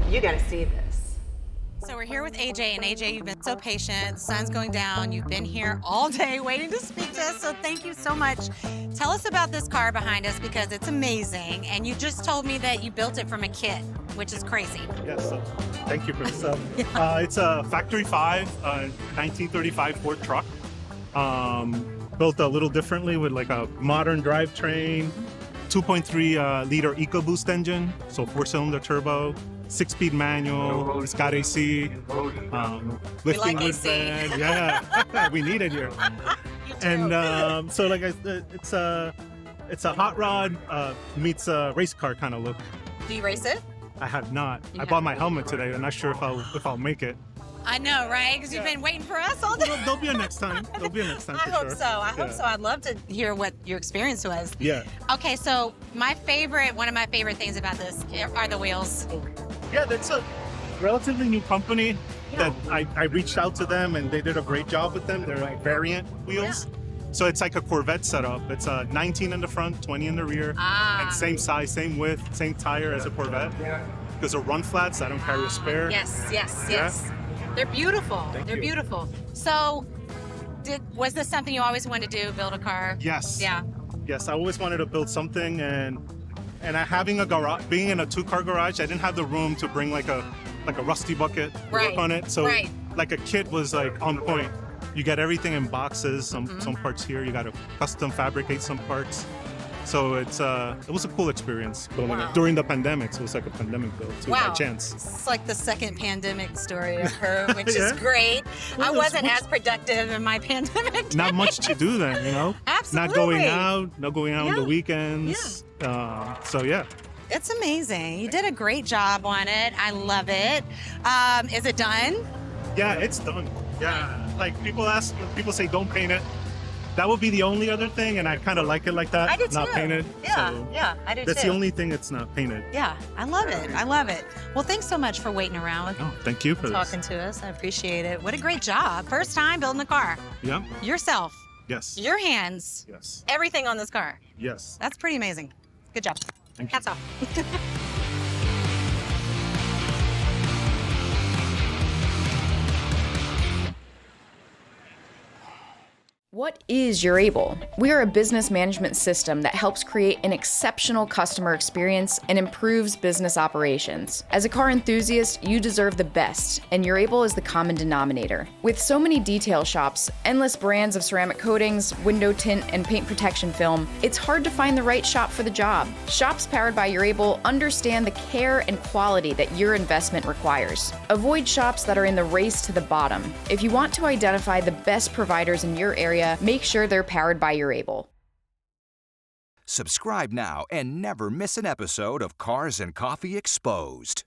You gotta see this. So we're here with AJ, and AJ, you've been so patient. The sun's going down. You've been here all day waiting to speak to us, so thank you so much. Tell us about this car behind us because it's amazing, and you just told me that you built it from a kit, which is crazy. Yes, thank you for this. It's a Factory 5 1935 Ford truck. Built a little differently with like a modern drivetrain, 2.3 liter EcoBoost engine, so 4-cylinder turbo. 6-speed manual. It's got AC. Lifting like hood AC. bed. Yeah, we need it here. And so like it's a hot rod meets a race car kind of look. Do you race it? I have not. You I bought my haven't. helmet today. I'm not sure if I'll make it. I know, right? Because you've been waiting for us all day. There'll be a next time. There'll be a next time. I for hope sure. so. I hope Yeah. so. I'd love to hear what your experience was. Yeah. Okay, so one of my favorite things about this are the wheels. Yeah, that's a relatively new company that I reached out to them and they did a great job with them. They're like variant wheels. So it's like a Corvette setup. It's a 19 in the front, 20 in the rear, and same size, same width, same tire as a Corvette. Because they're run flats, I don't carry a spare. Yes. They're beautiful. They're you. beautiful. So, was this something you always wanted to do, build a car? Yes. Yeah. Yes, I always wanted to build something, and having a garage, being in a 2-car garage, I didn't have the room to bring like a rusty bucket to work on it. So like a kit was like on point. You get everything in boxes, some parts here. You got to custom fabricate some parts. So it was a cool experience building it during the pandemic. So it was like a pandemic build too, by chance. It's like the second pandemic story I've heard, which is great. I wasn't as productive in my pandemic. Not much to do then, you know? Absolutely. Not going out on the weekends. So yeah. It's amazing. You did a great job on it. I love it. Is it done? Yeah, it's done. Yeah. Like people say don't paint it. That would be the only other thing, and I kind of like it like that. I do not too. painted. Yeah, so I do that's too. the only thing that's not painted. Yeah, I love it. I love it. Well, thanks so much for waiting around. Oh, thank you for talking to us. I appreciate it. What a great job. First time building a car. this. Yeah. Yourself, Yes. your hands, Yes. everything on this car. Yes. That's pretty amazing. Good job. Thank you. Hats off. What is Urable? We are a business management system that helps create an exceptional customer experience and improves business operations. As a car enthusiast, you deserve the best, and Urable is the common denominator. With so many detail shops, endless brands of ceramic coatings, window tint, and paint protection film, it's hard to find the right shop for the job. Shops powered by Urable understand the care and quality that your investment requires. Avoid shops that are in the race to the bottom. If you want to identify the best providers in your area, make sure they're powered by Urable. Subscribe now and never miss an episode of Cars and Coffee Exposed.